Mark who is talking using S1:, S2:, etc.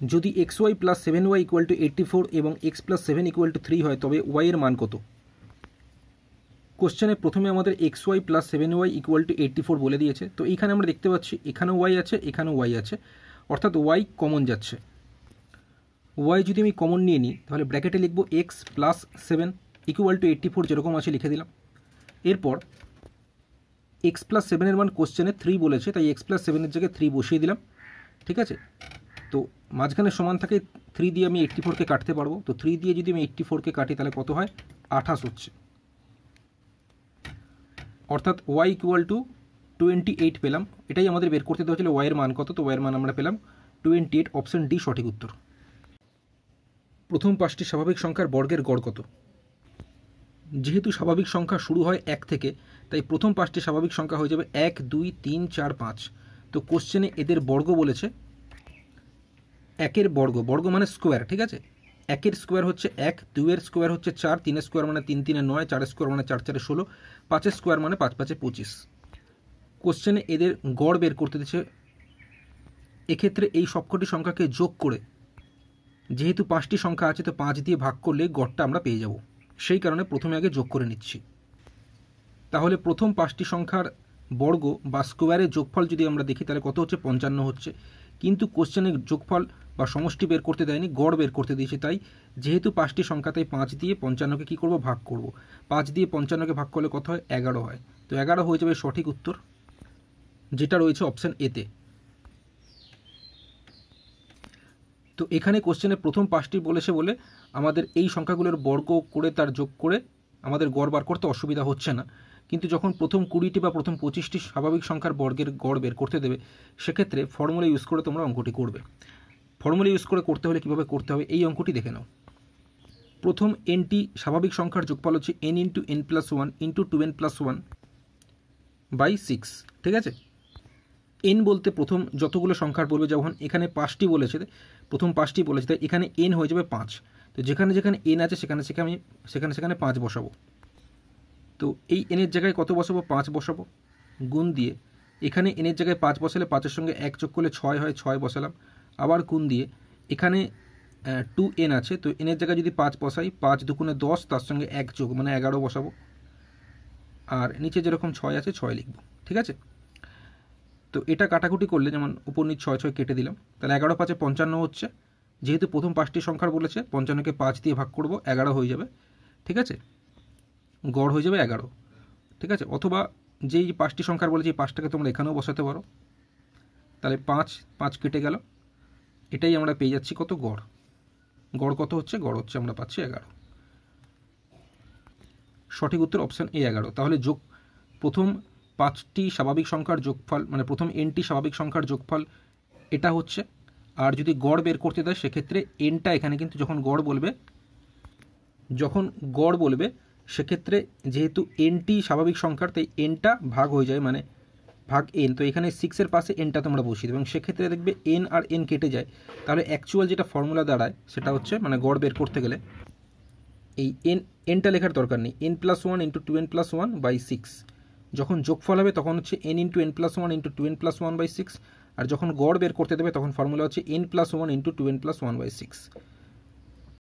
S1: যদি x y plus 7y equal to 84 এবং x plus 7 equal to 3 হয় তবে ওয়াই এর মান কত? কোশ্চেনে প্রথমে আমাদের x y plus 7y equal to 84 বলে দিয়েছে। তো এইখানে আমরা দেখতে পাচ্ছি এখানেও ওয়াই আছে, এখানেও ওয়াই আছে, অর্থাৎ ওয়াই কমন যাচ্ছে। ওয়াই যদি আমি কমন নিয়ে নিই তাহলে ব্র্যাকেটে লিখব এক্স প্লাস 7 ইকুয়াল টু 84 যেরকম আছে লিখে দিলাম। এরপর এক্স প্লাস 7-এর মান কোশ্চেনে 3 বলেছে, তাই এক্স প্লাস 7-এর জায়গায় 3 বসিয়ে দিলাম। ঠিক আছে, তো মাঝখানে সমান থাকে 3 দিয়ে আমি 84কে কাটতে পারবো। তো 3 দিয়ে যদি আমি 84কে কাটি তাহলে কত হয়? 28 হচ্ছে, অর্থাৎ ওয়াই ইকুয়াল টু 28 পেলাম। এটাই আমাদের বের করতে দেওয়া ছিল ওয়াইয়ের মান কত। তো ওয়াইয়ের মান আমরা পেলাম 28, অপশন ডি সঠিক উত্তর। প্রথম 5টি স্বাভাবিক সংখ্যার বর্গের গড় কত? যেহেতু স্বাভাবিক সংখ্যা শুরু হয় 1 থেকে, তাই প্রথম 5টি স্বাভাবিক সংখ্যা হয়ে যাবে 1, 2, 3, 4, 5। তো কোশ্চেনে এদের বর্গ বলেছে, 1-এর বর্গ, বর্গ মানে স্কোয়ার। ঠিক আছে, 1-এর স্কোয়ার হচ্ছে 1, 2-এর স্কোয়ার হচ্ছে 4, 3-এর স্কোয়ার মানে 3 3 9, 4-এর স্কোয়ার মানে 4 4 16, 5-এর স্কোয়ার মানে 5 5 25। কোশ্চেনে এদের গড় বের করতে দিচ্ছে। এক্ষেত্রে এই সবকটি সংখ্যাকে যোগ করে, যেহেতু 5টি সংখ্যা আছে তো 5 দিয়ে ভাগ করলে গড়টা আমরা পেয়ে যাব, সেই কারণে প্রথমে আগে যোগ করে নিচ্ছি। তাহলে প্রথম 5টি সংখ্যার বর্গ বা স্কোয়ারের যোগফল যদি আমরা দেখি তাহলে কত হচ্ছে? 55 হচ্ছে। কিন্তু কোশ্চেনে যোগফল বা সমষ্টি বের করতে দেয়নি, গড় বের করতে দিয়েছে। তাই যেহেতু 5টি সংখ্যা, তাই 5 দিয়ে 55কে কী করব? ভাগ করব। 5 দিয়ে 55কে ভাগ করলে কত হয়? 11 হয়। তো 11 হয়ে যাবে সঠিক উত্তর, যেটা রয়েছে অপশান এতে। তো এখানে কোশ্চেনে প্রথম 5টি বলেছে বলে আমাদের এই সংখ্যাগুলোর বর্গ করে তার যোগ করে আমাদের গড় বার করতে অসুবিধা হচ্ছে না। কিন্তু যখন প্রথম 20টি বা প্রথম 25টি স্বাভাবিক সংখ্যার বর্গের গড় বের করতে দেবে, সেক্ষেত্রে ফর্মুলা ইউজ করে তোমরা অঙ্কটি করবে। ফর্মুলা ইউজ করে করতে হলে কীভাবে করতে হবে এই অঙ্কটি দেখে নাও। প্রথম nটি স্বাভাবিক সংখ্যার যোগফল হচ্ছে n into n plus 1 into 2n plus 1 by 6। ঠিক আছে, n বলতে প্রথম যতগুলো সংখ্যার বলবে, যখন এখানে 5টি বলেছে, প্রথম 5টি বলেছে, তাই এখানে n হয়ে যাবে 5। তো যেখানে যেখানে n আছে সেখানে সেখানে 5 বসাবো। তো এই n-এর জায়গায় কত বসাবো? 5 বসাবো। গুণ দিয়ে এখানে n-এর জায়গায় 5 বসালে 5-এর সঙ্গে 1 যোগ করলে 6 হয়, 6 বসালাম। আবার গুণ দিয়ে এখানে 2n আছে, তো n-এর জায়গায় যদি 5 বসাই, 5 দুগুণে 10, তার সঙ্গে 1 যোগ মানে 11 বসাবো। আর নিচে যেরকম 6 আছে 6 লিখব। ঠিক আছে, তো এটা কাটাকুটি করলে যেমন উপর নিচ 6 6 কেটে দিলাম, তাহলে 11 5 55 হচ্ছে। যেহেতু প্রথম 5টি সংখ্যার বলেছে, 55কে 5 দিয়ে ভাগ করব, 11 হয়ে যাবে। ঠিক আছে, গড় হয়ে যাবে 11। ঠিক আছে, অথবা যেই 5টি সংখ্যার বলেছে এই 5টাকে তোমরা এখানেও বসাতে পারো। তাহলে 5 5 কেটে গেল, এটাই আমরা পেয়ে যাচ্ছি কত? গড়। গড় কত হচ্ছে? গড় হচ্ছে আমরা পাচ্ছি 11। সঠিক উত্তর অপশান এ 11। তাহলে যোগ প্রথম 5টি স্বাভাবিক সংখ্যার যোগফল, মানে প্রথম nটি স্বাভাবিক সংখ্যার যোগফল এটা হচ্ছে। আর যদি গড় বের করতে দেয় সেক্ষেত্রে nটা এখানে কিন্তু যখন গড় বলবে সেক্ষেত্রে যেহেতু nটি স্বাভাবিক সংখ্যার, তাই nটা ভাগ হয়ে যায়, মানে ভাগ n। তো এখানে 6-এর পাশে nটা তোমরা বসিয়ে দেবে, এবং সেক্ষেত্রে দেখবে n আর n কেটে যায়। তাহলে অ্যাকচুয়াল যেটা ফর্মুলা দাঁড়ায় সেটা হচ্ছে, মানে গড় বের করতে গেলে এই nটা লেখার দরকার নেই, n plus 1 into 2n plus 1 by 6। যখন যোগফল হবে তখন হচ্ছে n into n plus 1 into 2n plus 1 by 6। আর যখন গড় বের করতে দেবে তখন ফর্মুলা হচ্ছে n plus 1 into 2n plus 1 by 6।